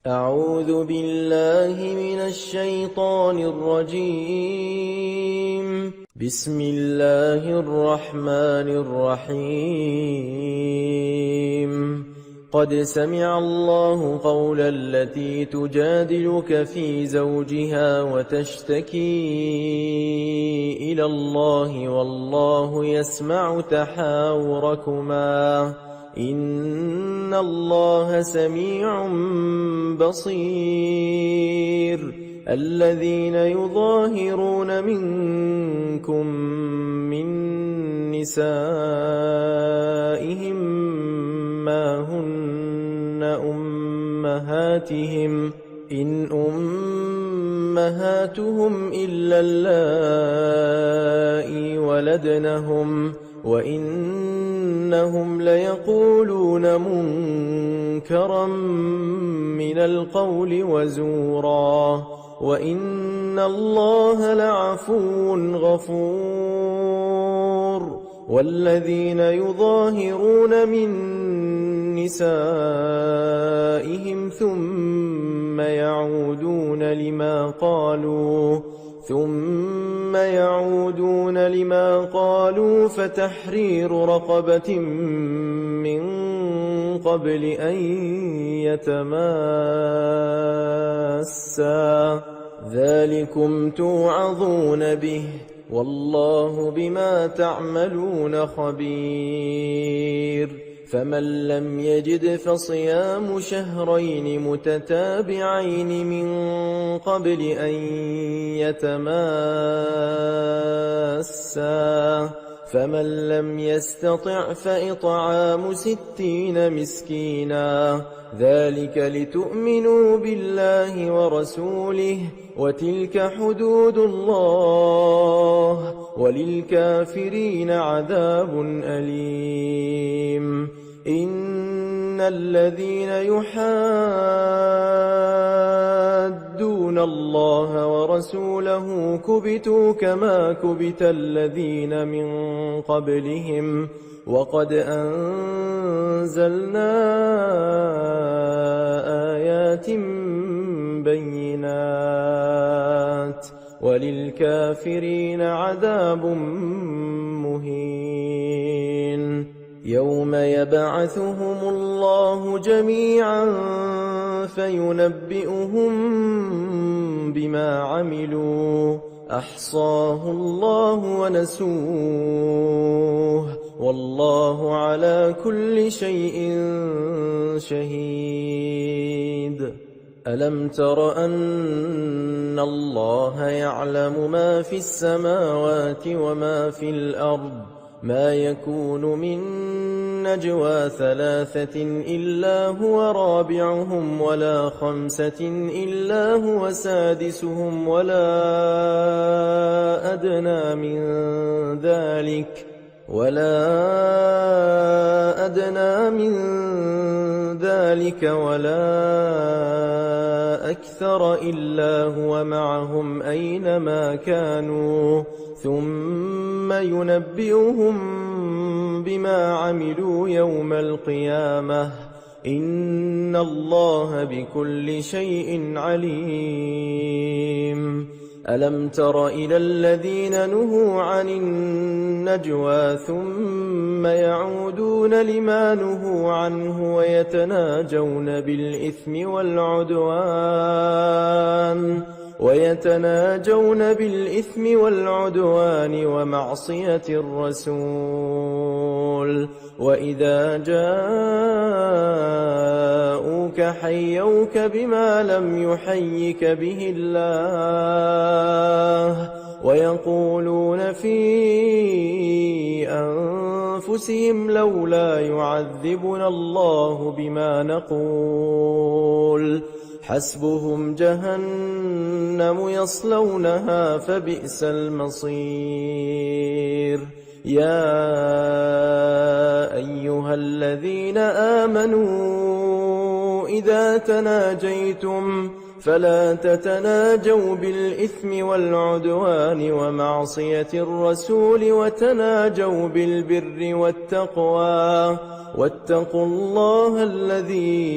أعوذ بالله من الشيطان الرجيم. بسم الله الرحمن الرحيم. قد سمع الله قول التي تجادلك في زوجها وتشتكي إلى الله والله يسمع تحاوركما إن الله سميع بصير. الذين يظاهرون منكم من نسائهم ما هن أمهاتهم إن أمهاتهم إلا اللائي ولدنهم وإنهم ليقولون منكرا من القول وزورا وإن الله لعفو غفور. والذين يظاهرون من نسائهم ثم يعودون لما قالوا فتحرير رقبة من قبل أن يتماسا ذلكم توعظون به والله بما تعملون خبير. فمن لم يجد فصيام شهرين متتابعين من قبل أن يتماسا فمن لم يستطع فإطعام 60 مسكينا ذلك لتؤمنوا بالله ورسوله وتلك حدود الله وللكافرين عذاب أليم. إن الذين يحادون الله ورسوله كبتوا كما كبت الذين من قبلهم وقد أنزلنا آيات بينات وللكافرين عذاب مهين. يوم يبعثهم الله جميعا فينبئهم بما عملوا أحصاه الله ونسوه والله على كل شيء شهيد. ألم تر أن الله يعلم ما في السماوات وما في الأرض ما يكون من نجوى 3 إلا هو رابعهم ولا 5 إلا هو سادسهم ولا أدنى من ذلك ولا أكثر إلا هو معهم أينما كانوا ثم ينبئهم بما عملوا يوم القيامة إن الله بكل شيء عليم. ألم تر إلى الذين نهوا عن النجوى ثم يعودون لما نهوا عنه ويتناجون بالإثم والعدوان ومعصية الرسول وإذا جاءوك حيوك بما لم يحيك به الله ويقولون في أنفسهم لولا يعذبنا الله بما نقول حسبهم جهنم يصلونها فبئس المصير. يا أيها الذين آمنوا إذا تناجيتم فلا تتناجوا بالإثم والعدوان ومعصية الرسول وتناجوا بالبر والتقوى واتقوا الله الذي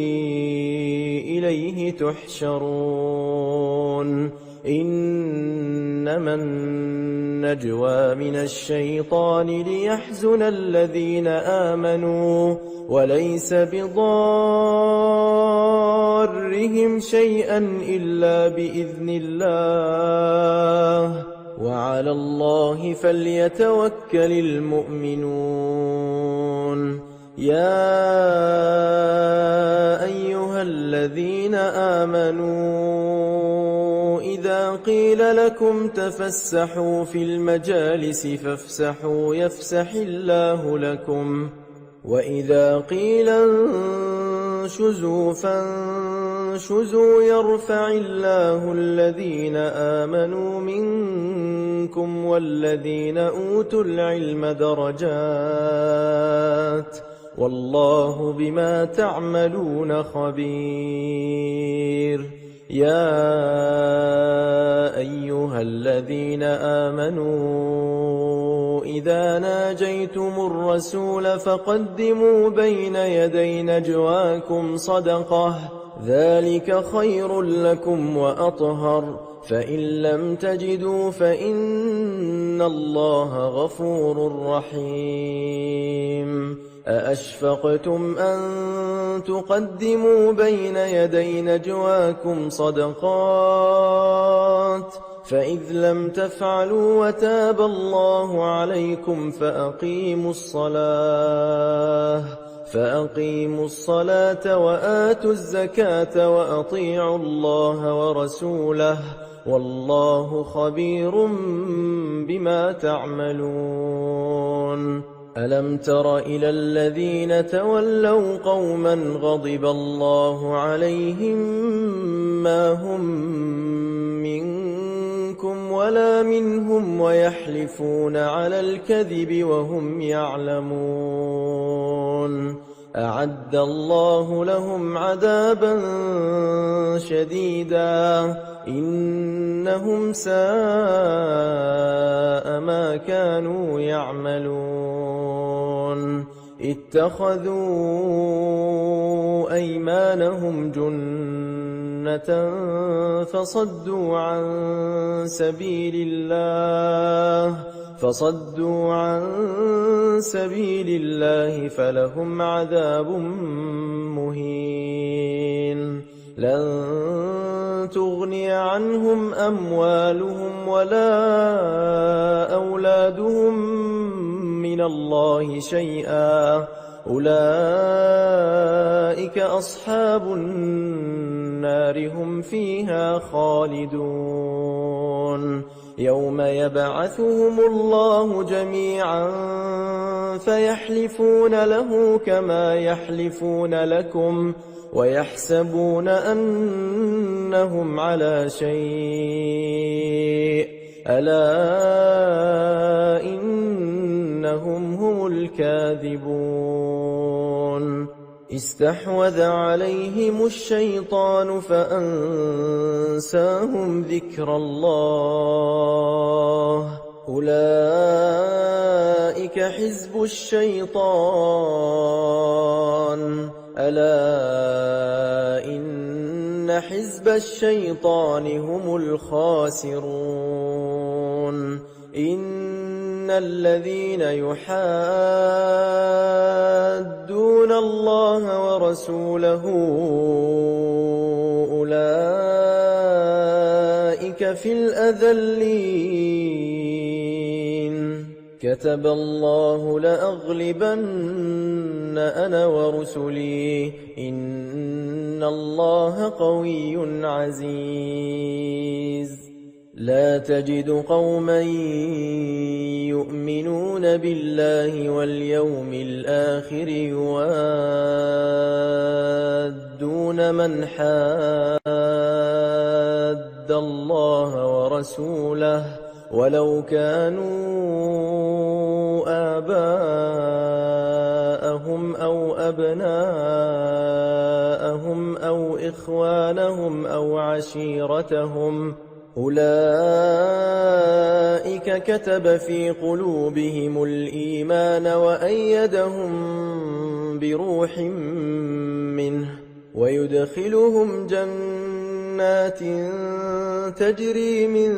إليه تحشرون إنما النجوى من الشيطان ليحزن الذين آمنوا وليس بضارهم شيئا إلا بإذن الله وعلى الله فليتوكل المؤمنون يا أيها الذين آمنوا إذا قيل لكم تفسحوا في المجالس فافسحوا يفسح الله لكم وإذا قيل انشزوا فانشزوا يرفع الله الذين آمنوا منكم والذين أوتوا العلم درجات والله بما تعملون خبير يا أيها الذين آمنوا إذا ناجيتم الرسول فقدموا بين يدي نجواكم صدقة ذلك خير لكم وأطهر فإن لم تجدوا فإن الله غفور رحيم أأشفقتم أن تقدموا بين يدي نجواكم صدقات فإذ لم تفعلوا وتاب الله عليكم فأقيموا الصلاة وآتوا الزكاة وأطيعوا الله ورسوله والله خبير بما تعملون ألم تر إلى الذين تولوا قوما غضب الله عليهم ما هم منكم ولا منهم ويحلفون على الكذب وهم يعلمون أعد الله لهم عذابا شديدا إنهم ساء ما كانوا يعملون اتخذوا أيمانهم جنة فصدوا عن سبيل الله فلهم عذاب مهين لن تغني عنهم أموالهم ولا أولادهم من الله شيئا أولئك أصحاب النار هم فيها خالدون يوم يبعثهم الله جميعا فيحلفون له كما يحلفون لكم ويحسبون أنهم على شيء ألا إنهم هم الكاذبون استحوذ عليهم الشيطان فأنساهم ذكر الله أولئك حزب الشيطان ألا إن حزب الشيطان هم الخاسرون إن الذين يحادون الله ورسوله أولئك في الأذلين كتب الله لأغلبن أنا ورسلي إن الله قوي عزيز لا تجد قوما يؤمنون بالله واليوم الآخر يوادون من حاد الله ورسوله ولو كانوا آباءهم أو أبناءهم أو إخوانهم أو عشيرتهم أولئك كتب في قلوبهم الإيمان وأيدهم بروح منه ويدخلهم جنات تجري من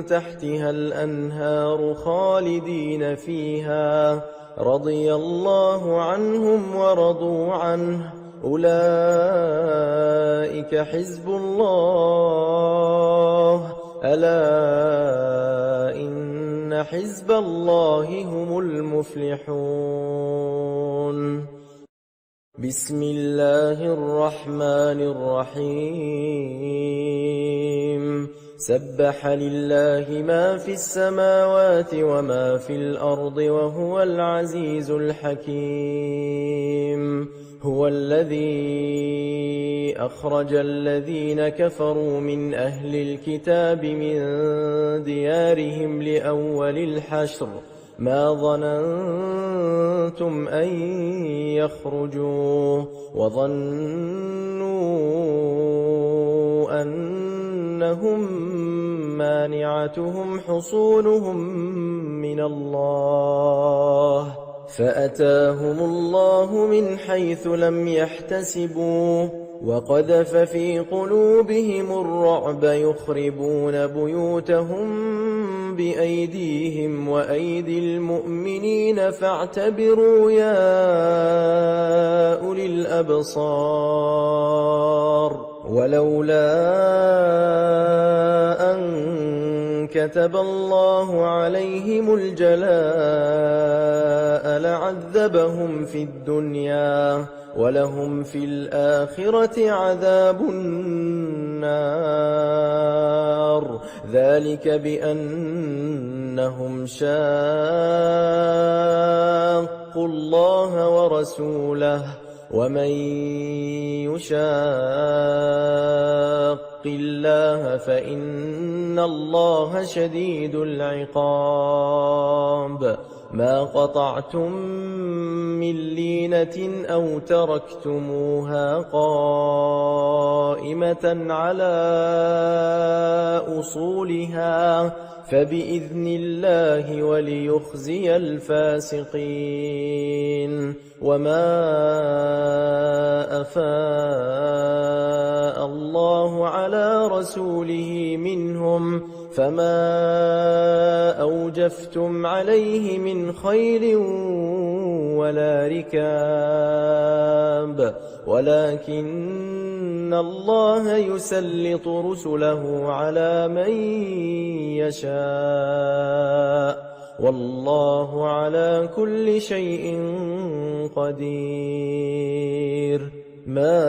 تحتها الأنهار خالدين فيها رضي الله عنهم ورضوا عنه أولئك حزب الله ألا إن حزب الله هم المفلحون بسم الله الرحمن الرحيم سبح لله ما في السماوات وما في الأرض وهو العزيز الحكيم هو الذي أخرج الذين كفروا من أهل الكتاب من ديارهم لأول الحشر ما ظننتم أن يخرجوا وظنوا أنهم مانعتهم حصونهم من الله فأتاهم الله من حيث لم يحتسبوا وقذف في قلوبهم الرعب يخربون بيوتهم بأيديهم وأيدي المؤمنين فاعتبروا يا أولي الأبصار ولولا أن كتب الله عليهم الجلاء لعذبهم في الدنيا ولهم في الآخرة عذاب النار ذلك بأنهم شاقوا الله ورسوله ومن يشاق الله فإن الله شديد العقاب ما قطعتم من لينة أو تركتموها قائمة على أصولها فبإذن الله وليخزي الفاسقين وما أفاء الله على رسوله منهم فما أوجفتم عليه من خيل ولا ركاب ولكن الله يسلط رسله على من يشاء والله على كل شيء قدير ما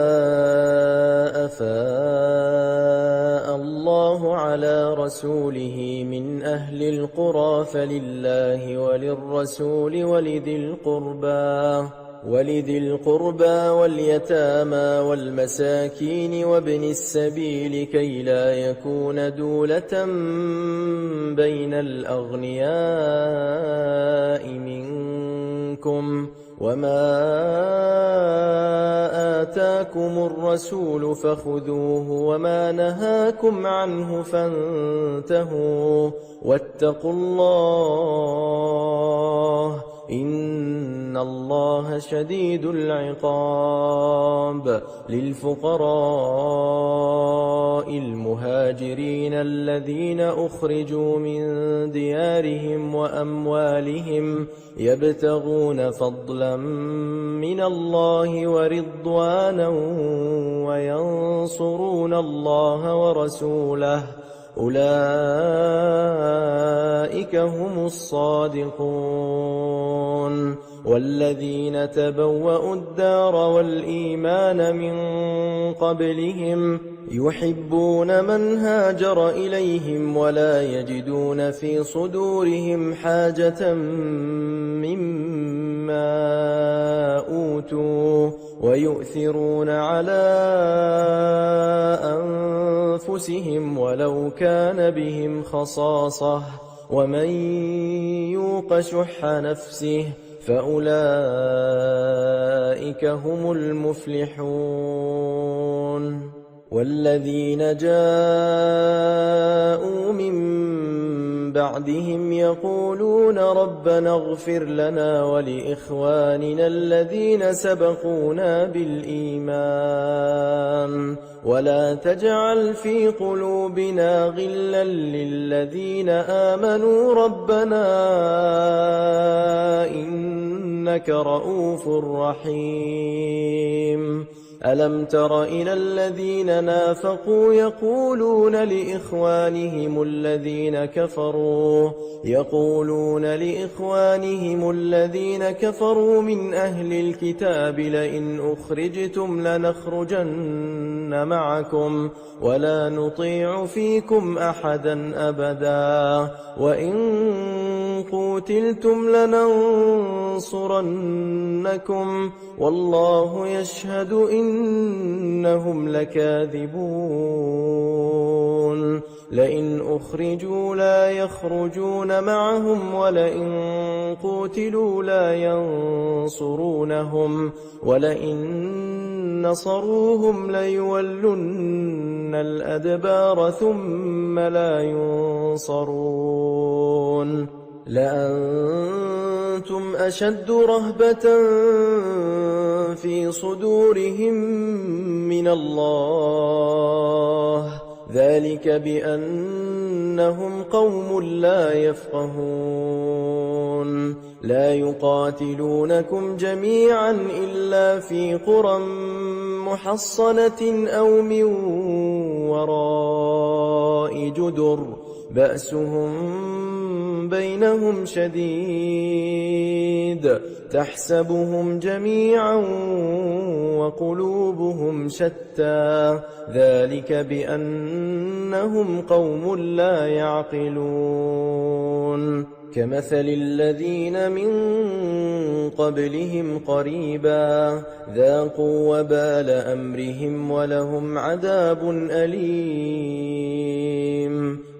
أفاء الله على رسوله من أهل القرى فلله وللرسول ولذي القربى واليتامى والمساكين وابن السبيل كي لا يكون دولة بين الأغنياء منكم وما آتاكم الرسول فخذوه وما نهاكم عنه فانتهوا واتقوا الله إن الله شديد العقاب للفقراء المهاجرين الذين أخرجوا من ديارهم وأموالهم يبتغون فضلا من الله ورضوانا وينصرون الله ورسوله أولئك هم الصادقون والذين تبوأوا الدار والإيمان من قبلهم يحبون من هاجر إليهم ولا يجدون في صدورهم حاجة مما أوتوا ويؤثرون على أنفسهم ولو كان بهم خصاصة ومن يوق شح نفسه فأولئك هم المفلحون والذين جاءوا من بعدهم يقولون ربنا اغفر لنا ولإخواننا الذين سبقونا بالإيمان ولا تجعل في قلوبنا غلا للذين آمنوا ربنا إنك رؤوف رحيم. ألم تر إلى الذين نافقوا يقولون لإخوانهم الذين كفروا من أهل الكتاب لئن أخرجتم لنخرجن معكم ولا نطيع فيكم أحدا أبدا وإن قوتلتم لننصرنكم والله يشهد إنهم لكاذبون. لئن أخرجوا لا يخرجون معهم ولئن قوتلوا لا ينصرونهم ولئن نصروهم ليولن الأدبار ثم لا ينصرون. لأنتم أشد رهبة في صدورهم من الله ذلك بأنهم قوم لا يفقهون. لا يقاتلونكم جميعا إلا في قرى محصنة أو من وراء جدر بأسهم بينهم شديد تحسبهم جميعا وقلوبهم شتى ذلك بأنهم قوم لا يعقلون. كمثل الذين من قبلهم قريبا ذاقوا وبال أمرهم ولهم عذاب أليم.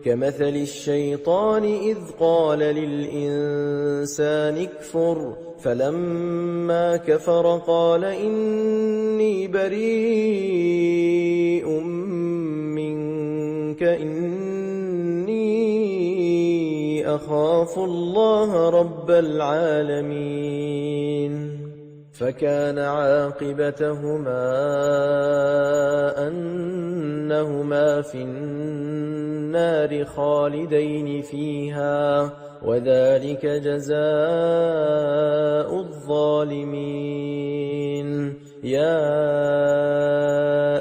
كمثل الشيطان إذ قال للإنسان اكفر فلما كفر قال إني بريء منك إني أخاف الله رب العالمين. فكان عاقبتهما أنهما في النار خالدين فيها وذلك جزاء الظالمين. يا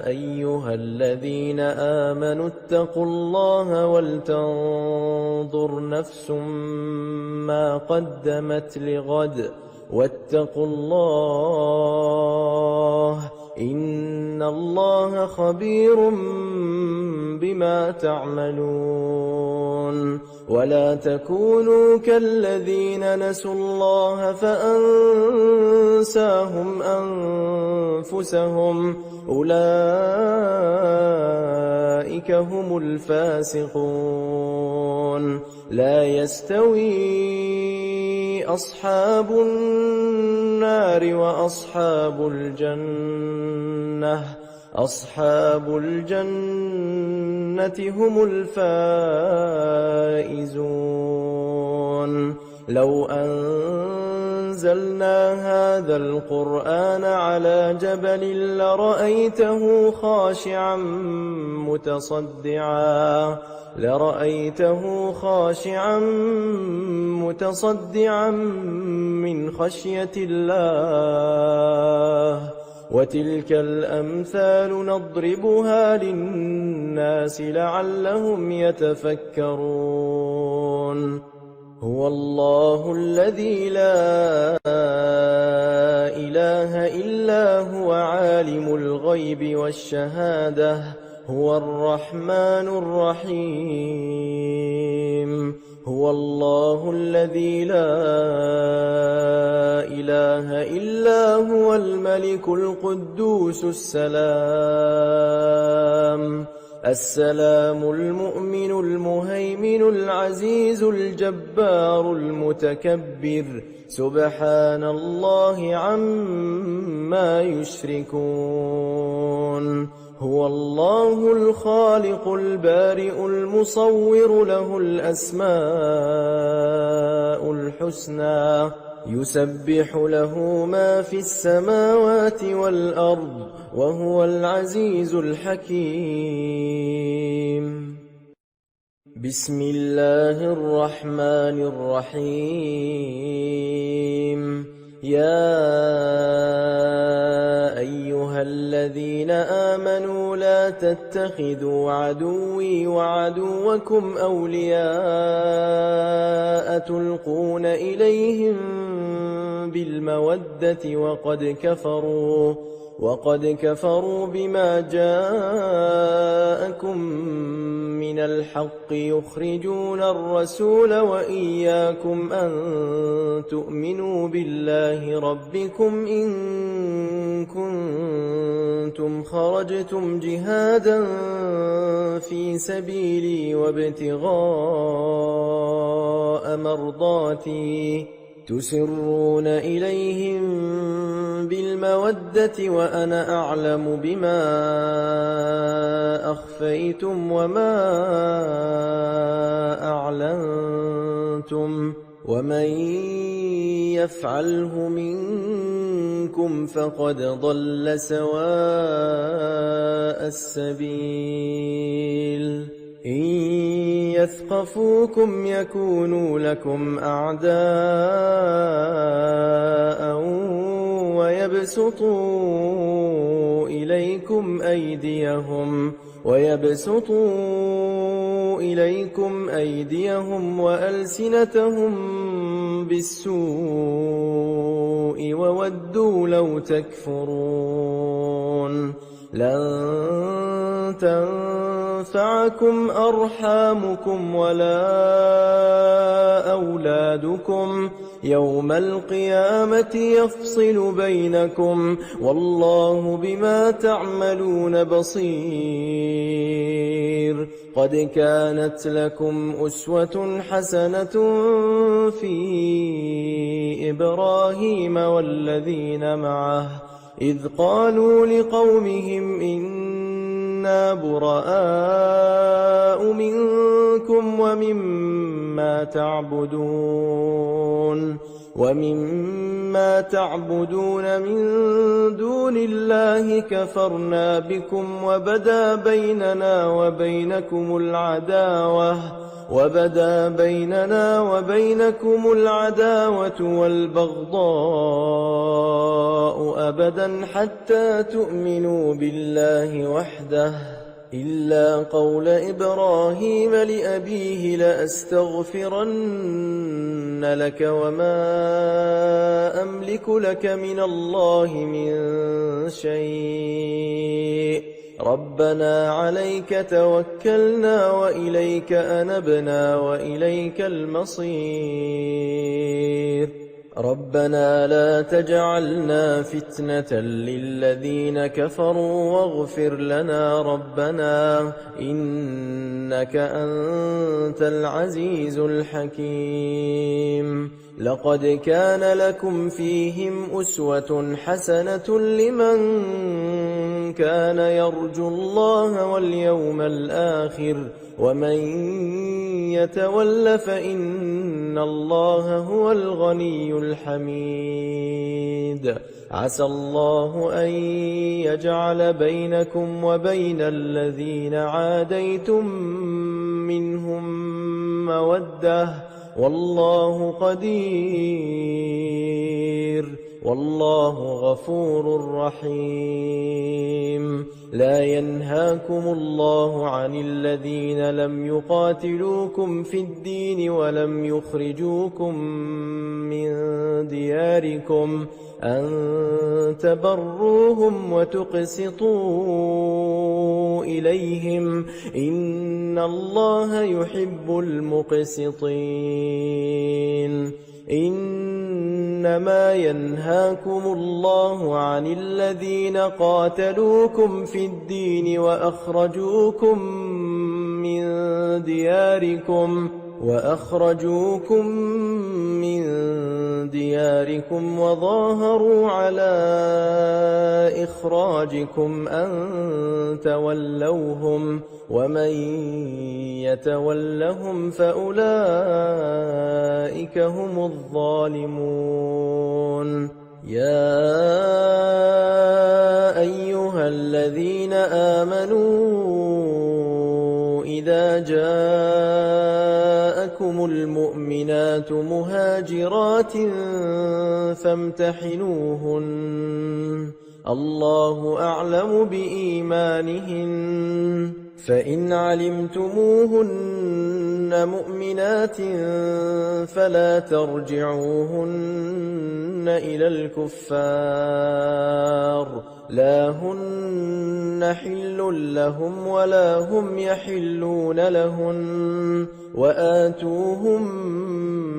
أيها الذين آمنوا اتقوا الله ولتنظر نفس ما قدمت لغد واتقوا الله إن الله خبير بما تعملون. ولا تكونوا كالذين نسوا الله فأنساهم أنفسهم أولئك هم الفاسقون. لا يستوي أصحاب النار وأصحاب الجنة أصحاب الجنة هم الفائزون. لو أنزلنا هذا القرآن على جبل لرأيته خاشعا متصدعا من خشية الله. وتلك الأمثال نضربها للناس لعلهم يتفكرون. هو الله الذي لا إله إلا هو عالم الغيب والشهادة هو الرحمن الرحيم. هو الله الذي لا إله إلا هو الملك القدوس السلام المؤمن المهيمن العزيز الجبار المتكبر سبحان الله عما يشركون. هو الله الخالق البارئ المصور له الأسماء الحسنى يسبح له ما في السماوات والأرض وهو العزيز الحكيم. بسم الله الرحمن الرحيم. يا أيها الذين آمنوا لا تتخذوا عدوي وعدوكم أولياء تلقون إليهم بالمودة وقد كفروا بما جاءكم من الحق يخرجون الرسول وإياكم أن تؤمنوا بالله ربكم إن كنتم خرجتم جهادا في سبيلي وابتغاء مرضاتي تسرون إليهم بالمودة وأنا أعلم بما أخفيتم وما أعلنتم ومن يفعله منكم فقد ضل سواء السبيل. إن يثقفوكم يكونوا لكم أعداء ويبسطوا إليكم أيديهم وألسنتهم بالسوء وودوا لو تكفرون. لن تنفعكم أرحامكم ولا أولادكم يوم القيامة يفصل بينكم والله بما تعملون بصير. قد كانت لكم أسوة حسنة في إبراهيم والذين معه إذ قالوا لقومهم إنا براء منكم ومما تعبدون من دون الله كفرنا بكم وبدا بيننا وبينكم العداوة والبغضاء أبدا حتى تؤمنوا بالله وحده إلا قول إبراهيم لأبيه لأستغفرن لك وما أملك لك من الله من شيء ربنا عليك توكلنا وإليك أنبنا وإليك المصير. ربنا لا تجعلنا فتنة للذين كفروا واغفر لنا ربنا إنك أنت العزيز الحكيم. لقد كان لكم فيهم أسوة حسنة لمن كان يرجو الله واليوم الآخر ومن يتول فإن الله هو الغني الحميد. عسى الله أن يجعل بينكم وبين الذين عاديتم منهم مودة والله قدير والله غفور رحيم. لا ينهاكم الله عن الذين لم يقاتلوكم في الدين ولم يخرجوكم من دياركم أن تبروهم وتقسطوا إليهم إن الله يحب المقسطين. إنما ينهاكم الله عن الذين قاتلوكم في الدين وأخرجوكم من دياركم وظاهروا على إخراجكم أن تولوهم ومن يتولهم فأولئك هم الظالمون يا أيها الذين آمنوا إذا جاءكم المؤمنات مهاجرات فامتحنوهن الله أعلم بإيمانهن فإن علمتموهن مؤمنات فلا ترجعوهن إلى الكفار لا هن حل لهم ولا هم يحلون لهن وآتوهم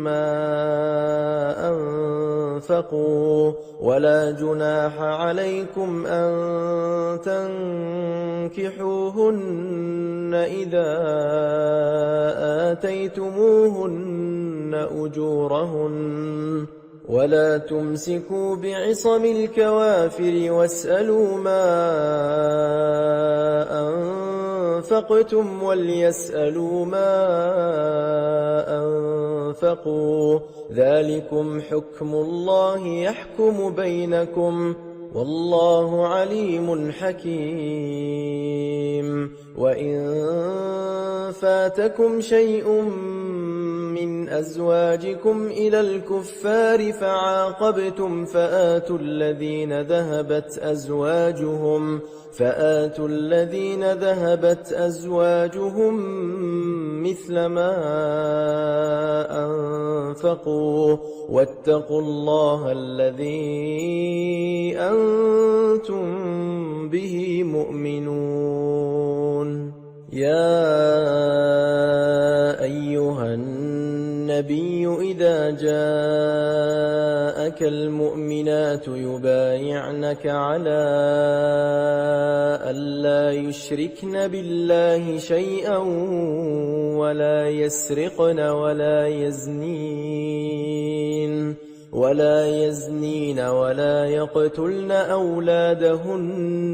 ما أنفقوا ولا جناح عليكم أن تنكحوهن إذا آتيتموهن أجورهن ولا تمسكوا بعصم الكوافر واسألوا ما أنفقتم وليسألوا ما أنفقوا ذلكم حكم الله يحكم بينكم والله عليم حكيم وإن فاتكم شيء من أزواجكم إلى الكفار فعاقبتم فآتوا الذين ذهبت أزواجهم مثل ما أنفقوا واتقوا الله الذي أنتم به مؤمنون يا أيها النبي إذا جاءك المؤمنات يبايعنك على ألا يشركن بالله شيئا ولا يسرقن ولا يزنين ولا يقتلن أولادهن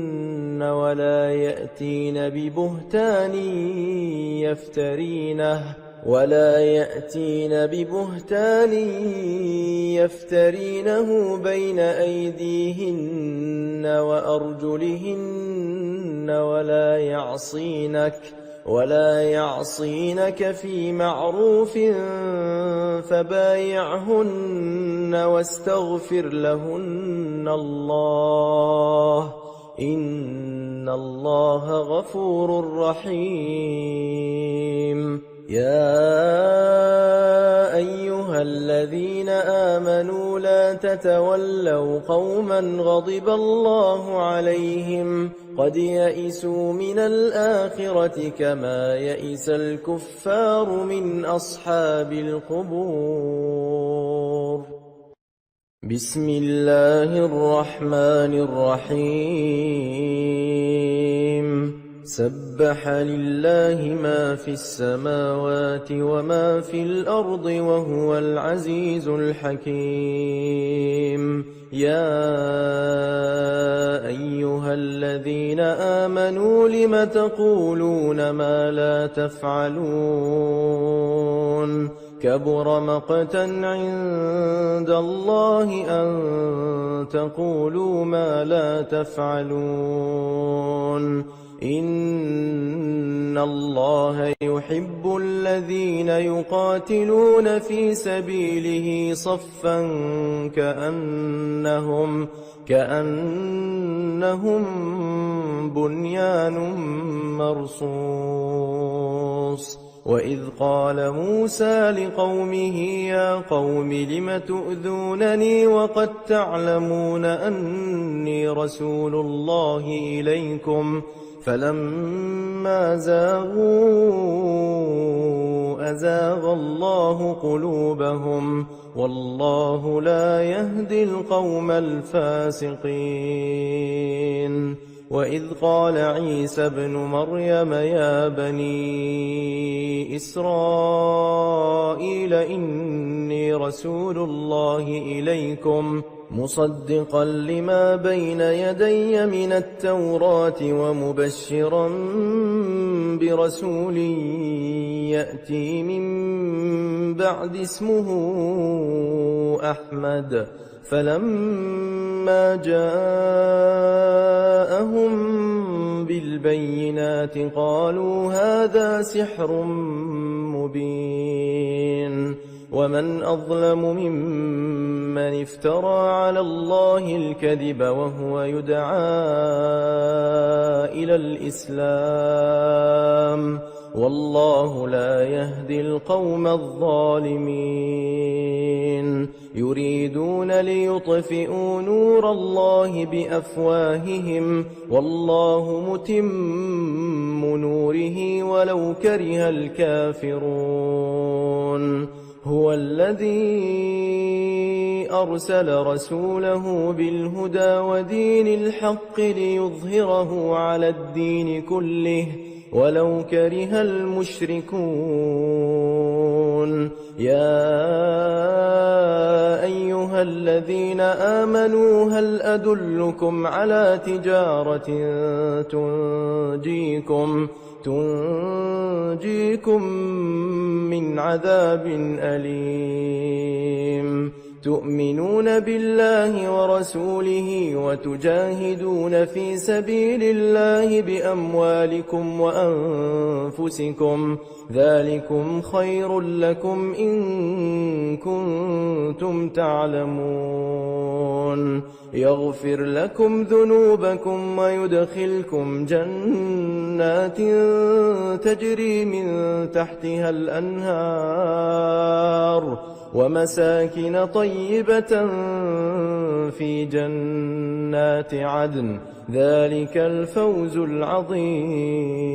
ولا يأتين ببهتان يفترينه بين أيديهن وأرجلهن ولا يعصينك في معروف فبايعهن واستغفر لهن الله إن الله غفور رحيم يا أيها الذين آمنوا لا تتولوا قوما غضب الله عليهم قد يئسوا من الآخرة كما يئس الكفار من أصحاب القبور بسم الله الرحمن الرحيم سبح لله ما في السماوات وما في الأرض وهو العزيز الحكيم يا أيها الذين آمنوا لم تقولون ما لا تفعلون كبر مقتا عند الله أن تقولوا ما لا تفعلون إن الله يحب الذين يقاتلون في سبيله صفا كأنهم بنيان مرصوص وإذ قال موسى لقومه يا قوم لم تؤذونني وقد تعلمون أني رسول الله إليكم فلما زاغوا أزاغ الله قلوبهم والله لا يهدي القوم الفاسقين وإذ قال عيسى ابن مريم يا بني إسرائيل إني رسول الله إليكم مصدقا لما بين يدي من التوراة ومبشرا برسول يأتي من بعد اسمه أحمد. فلما جاءهم بالبينات قالوا هذا سحر مبين. ومن أظلم ممن افترى على الله الكذب وهو يدعى إلى الإسلام والله لا يهدي القوم الظالمين. يريدون ليطفئوا نور الله بأفواههم والله متم نوره ولو كره الكافرون. هو الذي أرسل رسوله بالهدى ودين الحق ليظهره على الدين كله ولو كره المشركون. يا أيها الذين آمنوا هل أدلكم على تجارة تنجيكم من عذاب أليم. تؤمنون بالله ورسوله وتجاهدون في سبيل الله بأموالكم وأنفسكم ذلكم خير لكم إن كنتم تعلمون. يغفر لكم ذنوبكم ويدخلكم جنات تجري من تحتها الأنهار ومساكن طيبة في جنات عدن ذلك الفوز العظيم.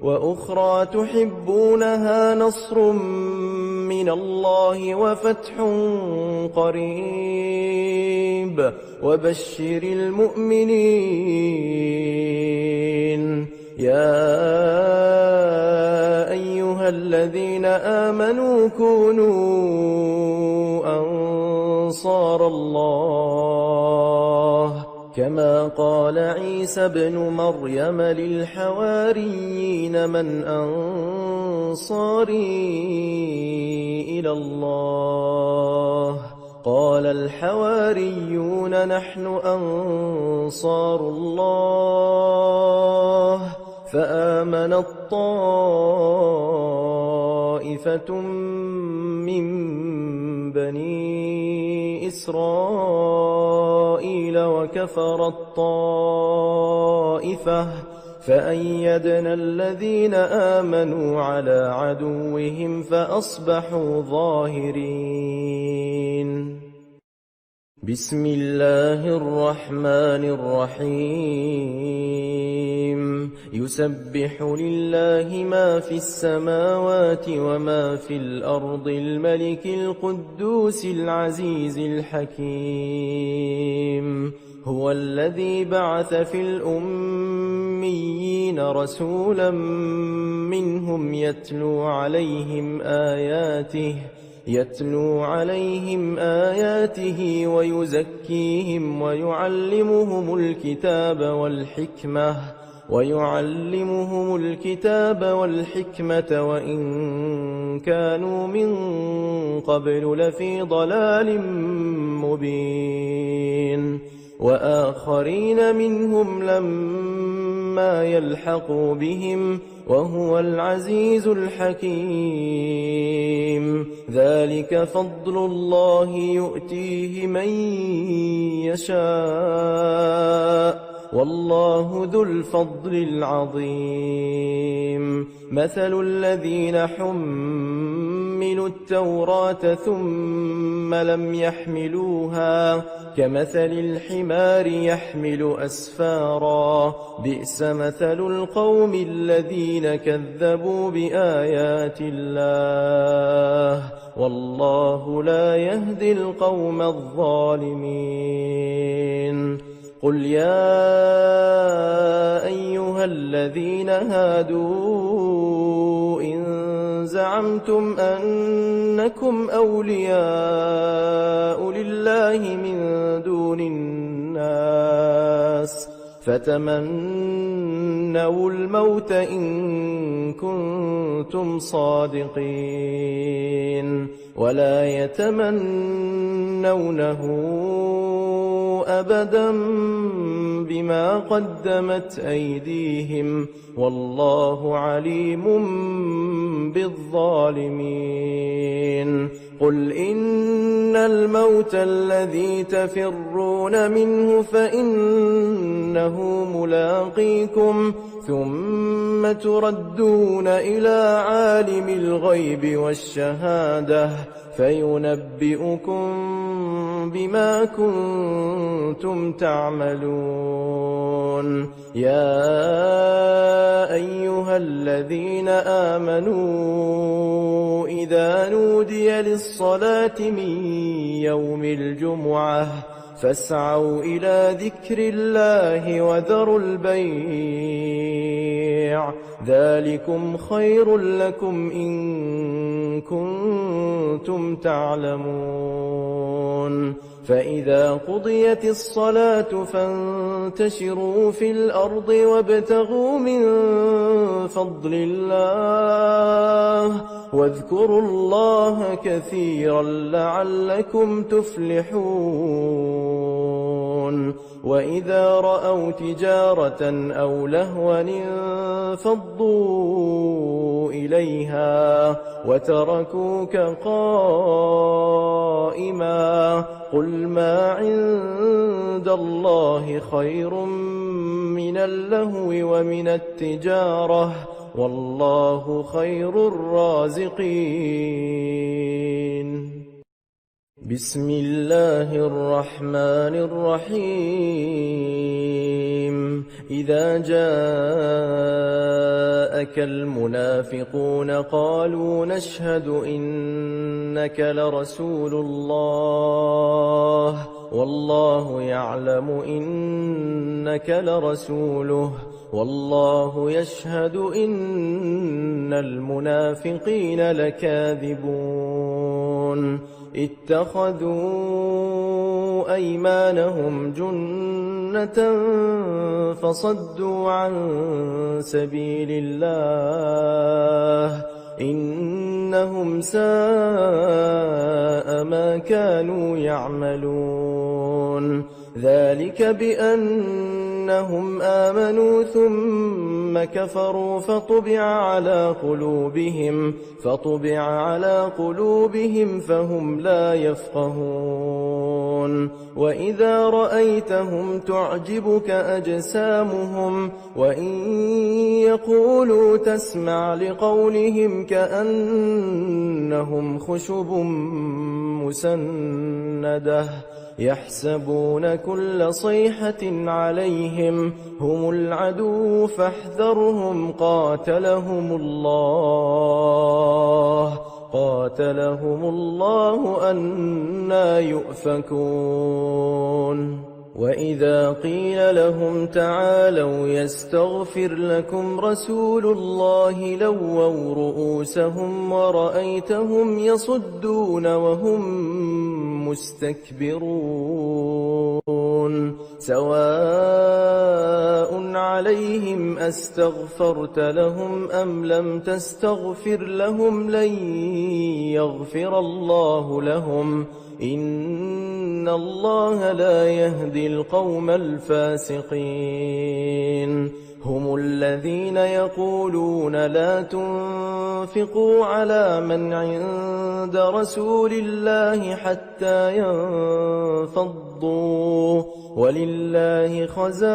وأخرى تحبونها نصر من الله وفتح قريب وبشر المؤمنين. يا أيها الذين آمنوا كونوا أنصار الله كما قال عيسى ابن مريم للحواريين من أنصاري إلى الله قال الحواريون نحن أنصار الله. فآمنت طائفة من بني إسرائيل وكفرت طائفة فأيدنا الذين آمنوا على عدوهم فأصبحوا ظاهرين. بسم الله الرحمن الرحيم. يسبح لله ما في السماوات وما في الأرض الملك القدوس العزيز الحكيم. هو الذي بعث في الأميين رسولا منهم يتلو عليهم آياته ويزكيهم ويعلمهم الكتاب والحكمة وإن كانوا من قبل لفي ضلال مبين. وآخرين منهم لما يلحقوا بهم وهو العزيز الحكيم. ذلك فضل الله يؤتيه من يشاء والله ذو الفضل العظيم. مثل الذين حملوا التوراة ثم لم يحملوها كمثل الحمار يحمل أسفارا بئس مثل القوم الذين كذبوا بآيات الله والله لا يهدي القوم الظالمين. قل يا أيها الذين هادوا إن زعمتم أنكم أولياء لله من دون الناس فتمنوا الموت إن كنتم صادقين ولا يتمنونه أبدا بما قدمت أيديهم والله عليم بالظالمين قل إن الموت الذي تفرون منه فإنه ملاقيكم ثم تردون إلى عالم الغيب والشهادة فينبئكم بما كنتم تعملون يا أيها الذين آمنوا إذا نودي للصلاة من يوم الجمعة فاسعوا إلى ذكر الله وذروا البيع ذلكم خير لكم إن كنتم تعلمون فإذا قضيت الصلاة فانتشروا في الأرض وابتغوا من فضل الله واذكروا الله كثيرا لعلكم تفلحون وإذا رأوا تجارة أو لهوا انفضوا إليها وتركوك قائما قل ما عند الله خير من اللهو ومن التجارة والله خير الرازقين بسم الله الرحمن الرحيم إذا جاءك المنافقون قالوا نشهد إنك لرسول الله والله يعلم إنك لرسوله والله يشهد إن المنافقين لكاذبون اتخذوا أيمانهم جنة فصدوا عن سبيل الله إنهم ساء ما كانوا يعملون ذلك بأنهم آمنوا ثم كفروا فطبع على قلوبهم فهم لا يفقهون وإذا رأيتهم تعجبك أجسامهم وإن يقولوا تسمع لقولهم كأنهم خشب مسندة يحسبون كل صيحة عليهم هم العدو فاحذرهم قاتلهم الله أنى يؤفكون وإذا قيل لهم تعالوا يستغفر لكم رسول الله لووا رؤوسهم ورأيتهم يصدون وهم مستكبرون سواء عليهم أستغفرت لهم أم لم تستغفر لهم لن يغفر الله لهم إن الله لا يهدي القوم الفاسقين هم الذين يقولون لا تنفقوا على من عند رسول الله حتى ينفضوا ولله خزائن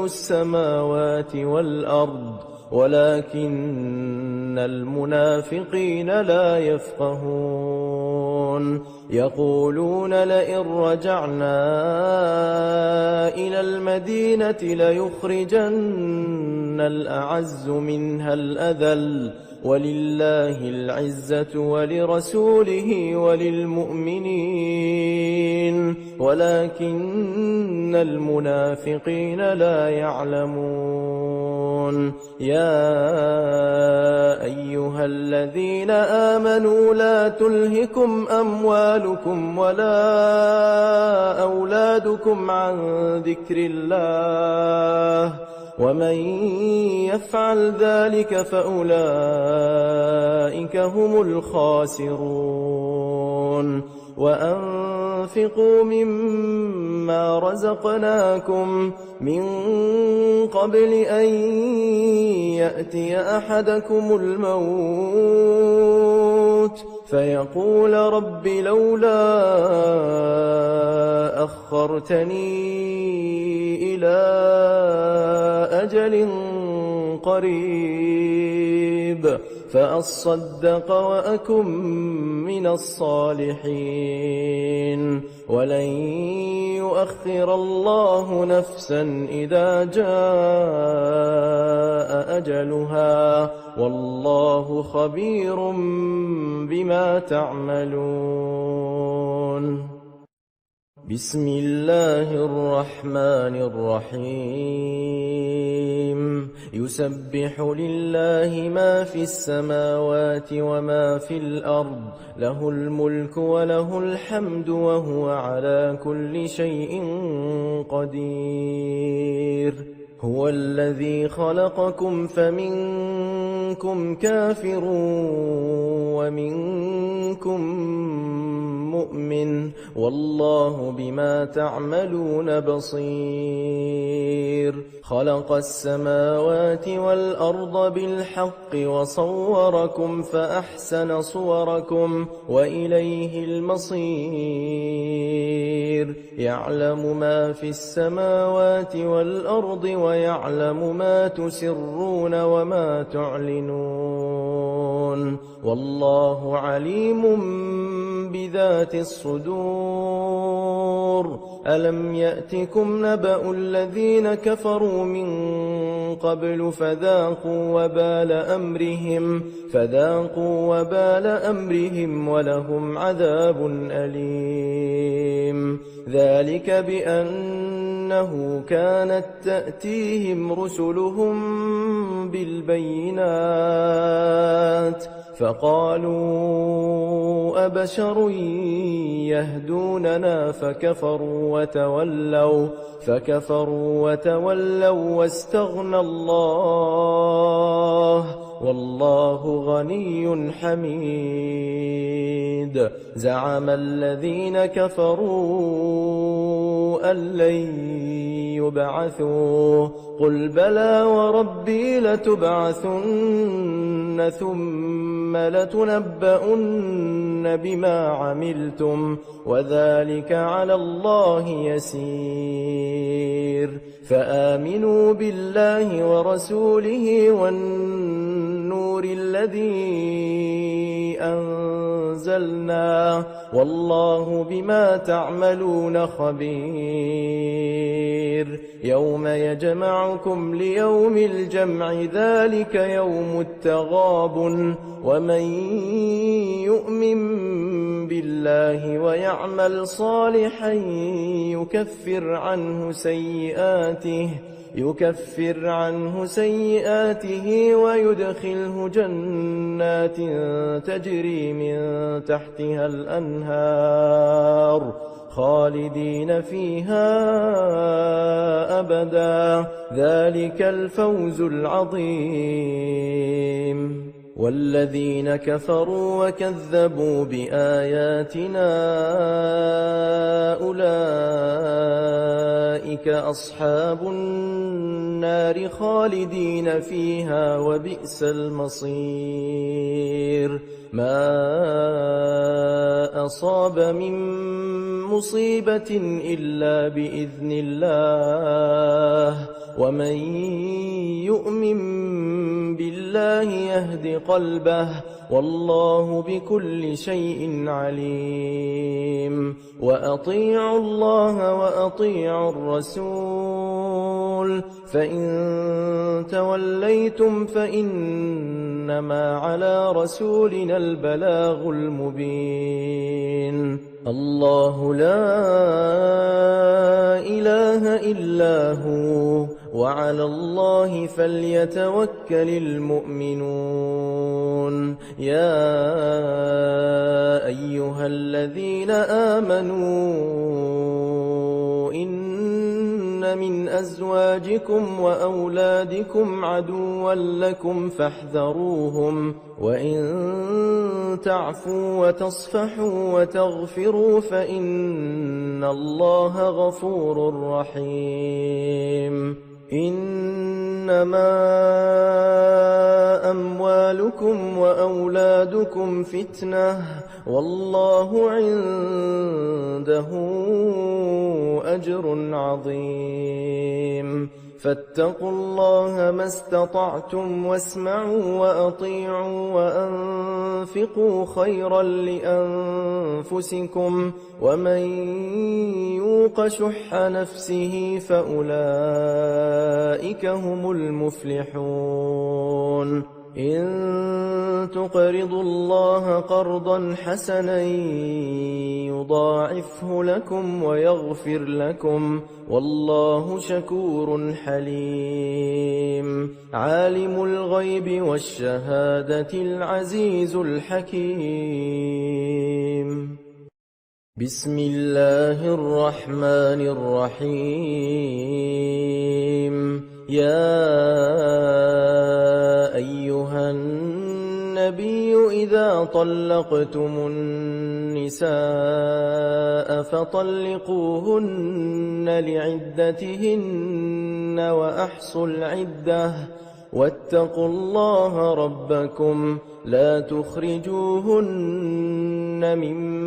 السماوات والأرض ولكن المنافقين لا يفقهون يقولون لئن رجعنا إلى المدينة ليخرجن الأعز منها الأذل ولله العزة ولرسوله وللمؤمنين ولكن المنافقين لا يعلمون يا أيها الذين آمنوا لا تلهكم أموالكم ولا أولادكم عن ذكر الله ومن يفعل ذلك فأولئك هم الخاسرون وأنفقوا مما رزقناكم من قبل أن يأتي أحدكم الموت فيقول رب لولا أخرتني إلى أجل قريب فأصدق وأكن من الصالحين ولن يؤخر الله نفسا إذا جاء أجلها والله خبير بما تعملون بسم الله الرحمن الرحيم يسبح لله ما في السماوات وما في الأرض له الملك وله الحمد وهو على كل شيء قدير هو الذي خلقكم فمنكم كافر ومنكم مؤمن والله بما تعملون بصير خلق السماوات والأرض بالحق وصوركم فأحسن صوركم وإليه المصير يعلم ما في السماوات والأرض ويعلم ما تسرون وما تعلنون والله عليم بذات الصدور ألم يأتكم نبأ الذين كفروا من قبل فذاقوا وبال أمرهم ولهم عذاب أليم ذلك بأنه كانت تأتيهم رسلهم بالبينات فقالوا أبشر يهدوننا فكفروا وتولوا واستغنى الله والله غني حميد زعم الذين كفروا أن لن يبعثوا قل بلى وربي لتبعثن ثم لتنبؤن بما عملتم وذلك على الله يسير فآمنوا بالله ورسوله والنور الذي أنزلنا والله بما تعملون خبير يوم يجمعكم ليوم الجمع ذلك يوم التغابن ومن يؤمن بالله ويعمل صالحا يكفر عنه سيئاته ويدخله جنات تجري من تحتها الأنهار خالدين فيها أبدا ذلك الفوز العظيم والذين كفروا وكذبوا بآياتنا أولئك أصحاب النار خالدين فيها وبئس المصير ما أصاب من مصيبة إلا بإذن الله ومن يؤمن بالله يهد قلبه والله بكل شيء عليم وأطيعوا الله وأطيعوا الرسول الرُّسُلِ فَإِن تَوَلَّيْتُمْ فَإِنَّمَا عَلَىٰ رَسُولِنَا الْبَلَاغُ الْمُبِينُ اللَّهُ لَا إِلَٰهَ إِلَّا هُوَ وَعَلَى اللَّهِ فَلْيَتَوَكَّلِ الْمُؤْمِنُونَ يَا أَيُّهَا الَّذِينَ آمَنُوا إِنَّ مِنْ أَزْوَاجِكُمْ وَأَوْلَادِكُمْ عَدُوًّا لَّكُمْ فَاحْذَرُوهُمْ وَإِن تَعْفُوا وَتَصْفَحُوا وَتَغْفِرُوا فَإِنَّ اللَّهَ غَفُورٌ رَّحِيمٌ إِنَّمَا أَمْوَالُكُمْ وَأَوْلَادُكُمْ فِتْنَةٌ وَاللَّهُ عِندَهُ أَجْرٌ عَظِيمٌ فَاتَّقُوا اللَّهَ مَا اسْتَطَعْتُمْ وَاسْمَعُوا وَأَطِيعُوا وَأَنفِقُوا خَيْرًا لِّأَنفُسِكُمْ وَمَن يُوقَ شُحَّ نَفْسِهِ فَأُولَٰئِكَ هُمُ الْمُفْلِحُونَ إِن تُقْرِضُوا اللَّهَ قَرْضًا حَسَنًا يُضَاعِفْهُ لَكُمْ وَيَغْفِرْ لَكُمْ وَاللَّهُ شَكُورٌ حَلِيمٌ عَالِمُ الْغَيْبِ وَالشَّهَادَةِ الْعَزِيزُ الْحَكِيمُ بسم الله الرحمن الرحيم يا أيها النبي إذا طلقتم النساء فطلقوهن لعدتهن وأحصوا العدة واتقوا الله ربكم لا تخرجوهن من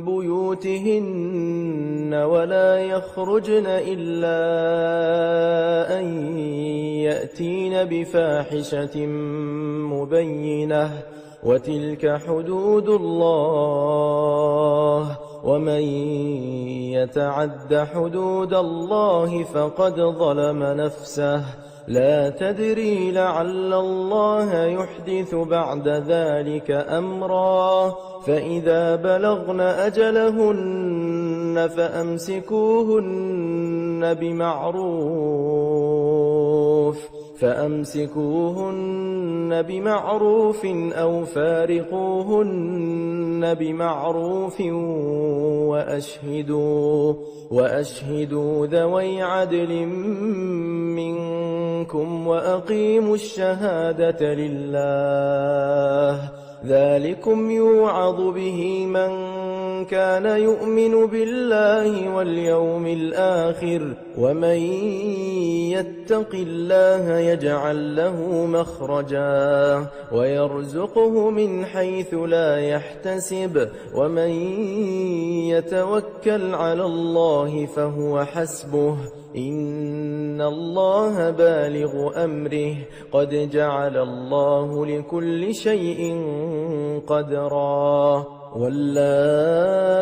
بيوتهن ولا يخرجن إلا أن يأتين بفاحشة مبينة وتلك حدود الله ومن يتعد حدود الله فقد ظلم نفسه لا تدري لعل الله يحدث بعد ذلك أمرا فإذا بلغن أجلهن فأمسكوهن بمعروف أو فارقوهن بمعروف وأشهدوا ذوي عدل منكم وأقيموا الشهادة لله ذلكم يوعظ به من كان يؤمن بالله واليوم الآخر ومن يتق الله يجعل له مخرجا ويرزقه من حيث لا يحتسب ومن يتوكل على الله فهو حسبه إن الله بالغ أمره قد جعل الله لكل شيء قدرا واللائي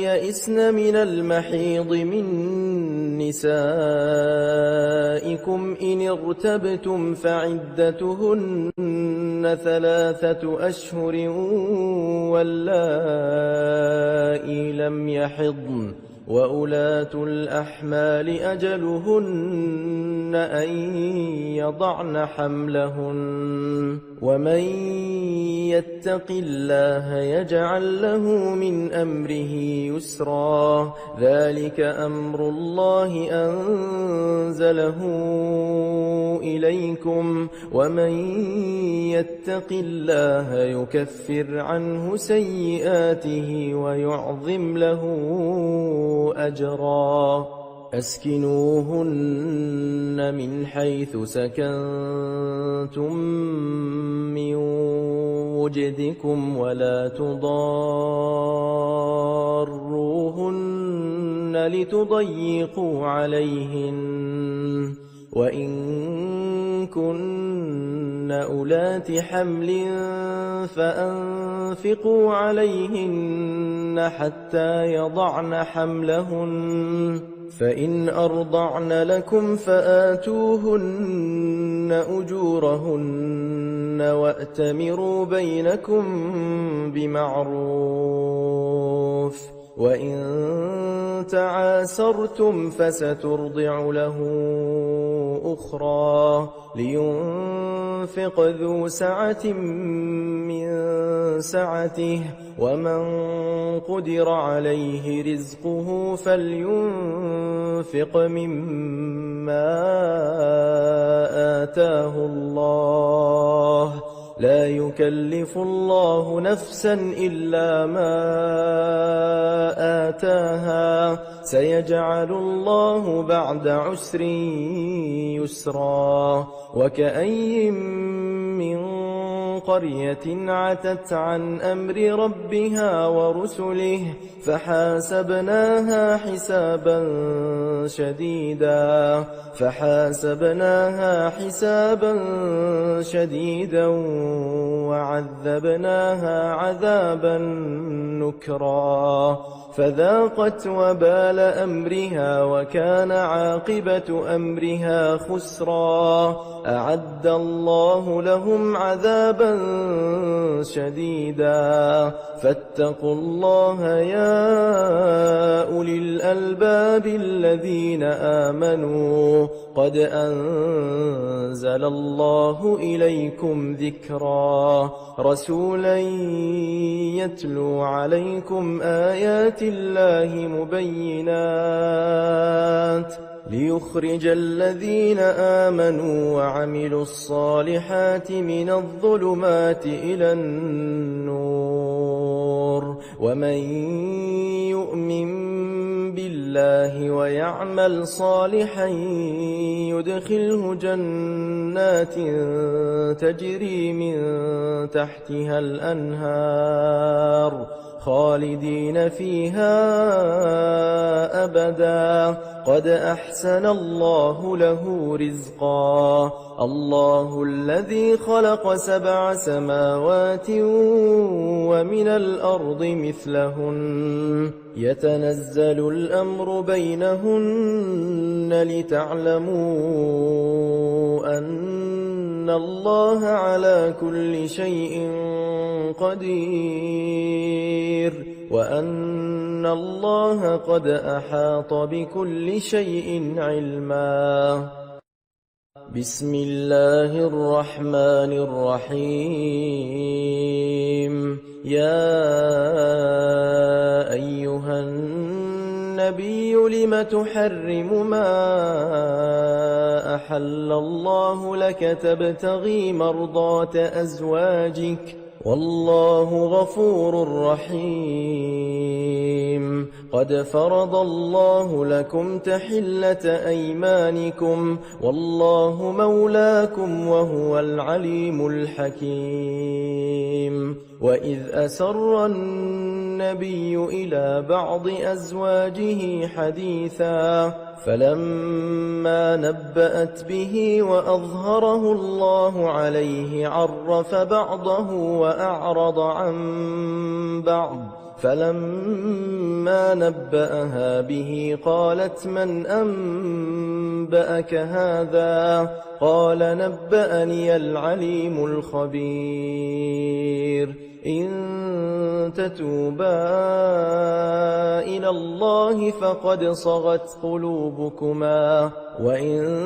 يئسن من المحيض من نسائكم إن ارتبتم فعدتهن 3 أشهر واللائي لم يحضن وأولاة الأحمال أجلهن أن يضعن حملهن ومن يتق الله يجعل له من أمره يسرا ذلك أمر الله أنزله إليكم ومن يتق الله يكفر عنه سيئاته ويعظم له أجرا أسكنوهن من حيث سكنتم من وجدكم ولا تضاروهن لتضيقوا عليهن وإن كن أولات حمل فأنفقوا عليهن حتى يضعن حملهن فإن أرضعن لكم فآتوهن أجورهن وأتمروا بينكم بمعروف وإن تعاسرتم فسترضع له أخرى لينفق ذو سعة من سعته ومن قدر عليه رزقه فلينفق مما آتاه الله لا يكلف الله نفسا إلا ما آتاها سيجعل الله بعد عسر يسرا وكأي من قرية عتت عن أمر ربها ورسله فحاسبناها حسابا شديدا وعذبناها عذابا نكرا فذاقت وبال أمرها وكان عاقبة أمرها خسرا أعد الله لهم عذابا شديدا فاتقوا الله يا أولي الألباب الذين آمنوا قد أنزل الله إليكم ذكرا رسولا يتلو عليكم آيات الله مبينات ليخرج الذين آمنوا وعملوا الصالحات من الظلمات إلى النور ومن يؤمن بالله ويعمل صالحا يدخله جنات تجري من تحتها الأنهار خالدين فيها أبدا قد أحسن الله له رزقا الله الذي خلق 7 سماوات ومن الأرض مثلهن يتنزل الأمر بينهن لتعلموا أن الله على كل شيء قدير وأن الله قد أحاط بكل شيء علما بسم الله الرحمن الرحيم يا أيها النبي لم تحرم ما أحل الله لك تبتغي مرضات أزواجك والله غفور رحيم قد فرض الله لكم تحلة أيمانكم والله مولاكم وهو العليم الحكيم وإذ أسر النبي إلى بعض أزواجه حديثا فلما نبأت به وأظهره الله عليه عرف بعضه وأعرض عن بعض فلما نبأها به قالت من أنبأك هذا قال نبأني العليم الخبير إن تتوبا إلى الله فقد صغت قلوبكما وإن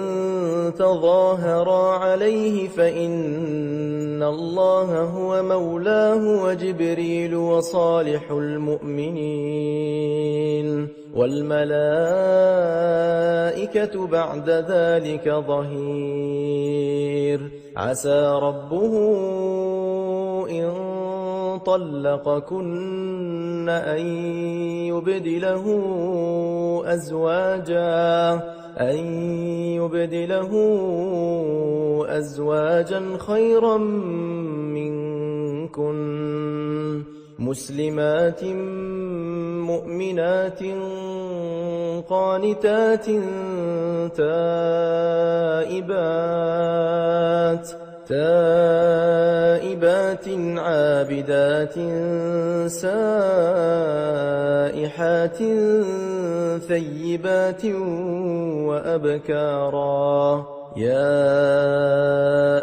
تظاهرا عليه فإن الله هو مولاه وجبريل وصالح المؤمنين والملائكة بعد ذلك ظهير عسى ربه إن طلقكن أن يبدله أزواجا خيرا منكن مسلمات مؤمنات قانتات تائبات عابدات سائحات ثيبات وأبكارا يا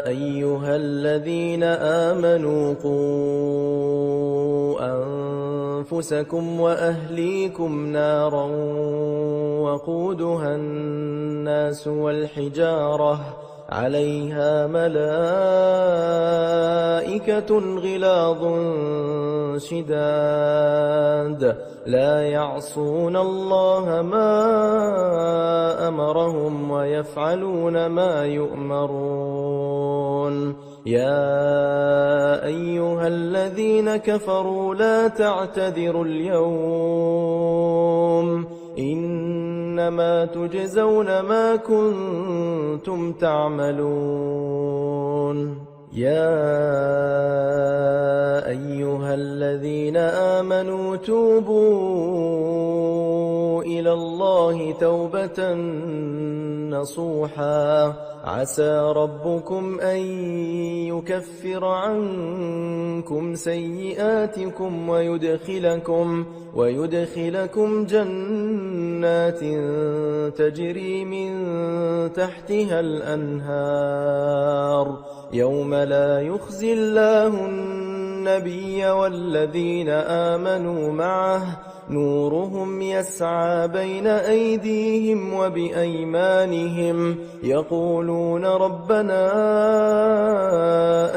أيها الذين آمنوا قوا أنفسكم وأهليكم نارا وقودها الناس والحجارة عليها ملائكة غلاظ شداد لا يعصون الله ما أمرهم ويفعلون ما يؤمرون يا أيها الذين كفروا لا تعتذروا اليوم إنما تجزون ما كنتم تعملون يا أيها الذين آمنوا توبوا إلى الله توبة نصوحا عسى ربكم أن يكفر عنكم سيئاتكم ويدخلكم جنات تجري من تحتها الأنهار يوم لا يخزي الله النبي والذين آمنوا معه نورهم يسعى بين أيديهم وبأيمانهم يقولون ربنا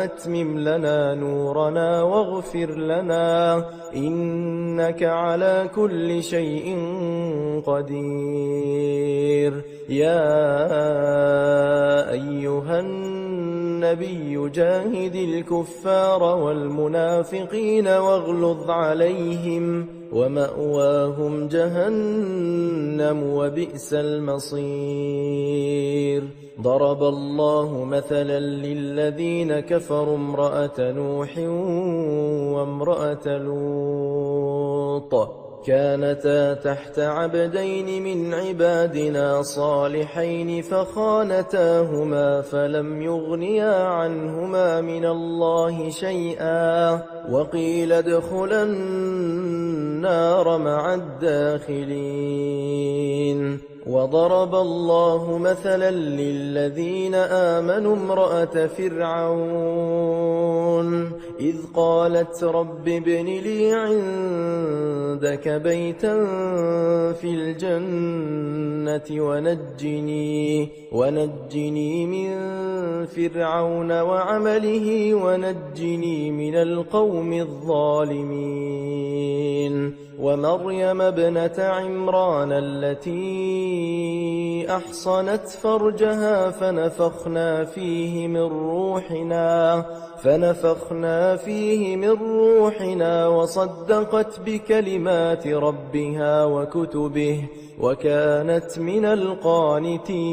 أتمم لنا نورنا واغفر لنا إنك على كل شيء قدير يا أيها النبي جاهد الكفار والمنافقين واغلظ عليهم ومأواهم جهنم وبئس المصير ضرب الله مثلا للذين كفروا امرأة نوح وامرأة لوط كانتا تحت عبدين من عبادنا صالحين فخانتاهما فلم يغنيا عنهما من الله شيئا وقيل ادخلا النار مع الداخلين وضرب الله مثلا للذين آمنوا امرأة فرعون إذ قالت رب ابن لي عندك بيتا في الجنة ونجني من فرعون وعمله ونجني من القوم الظالمين ومريم ابنة عمران التي أحصنت فرجها فنفخنا فيه من روحنا وصدقت بكلمات ربها وكتبه وكانت من القانتين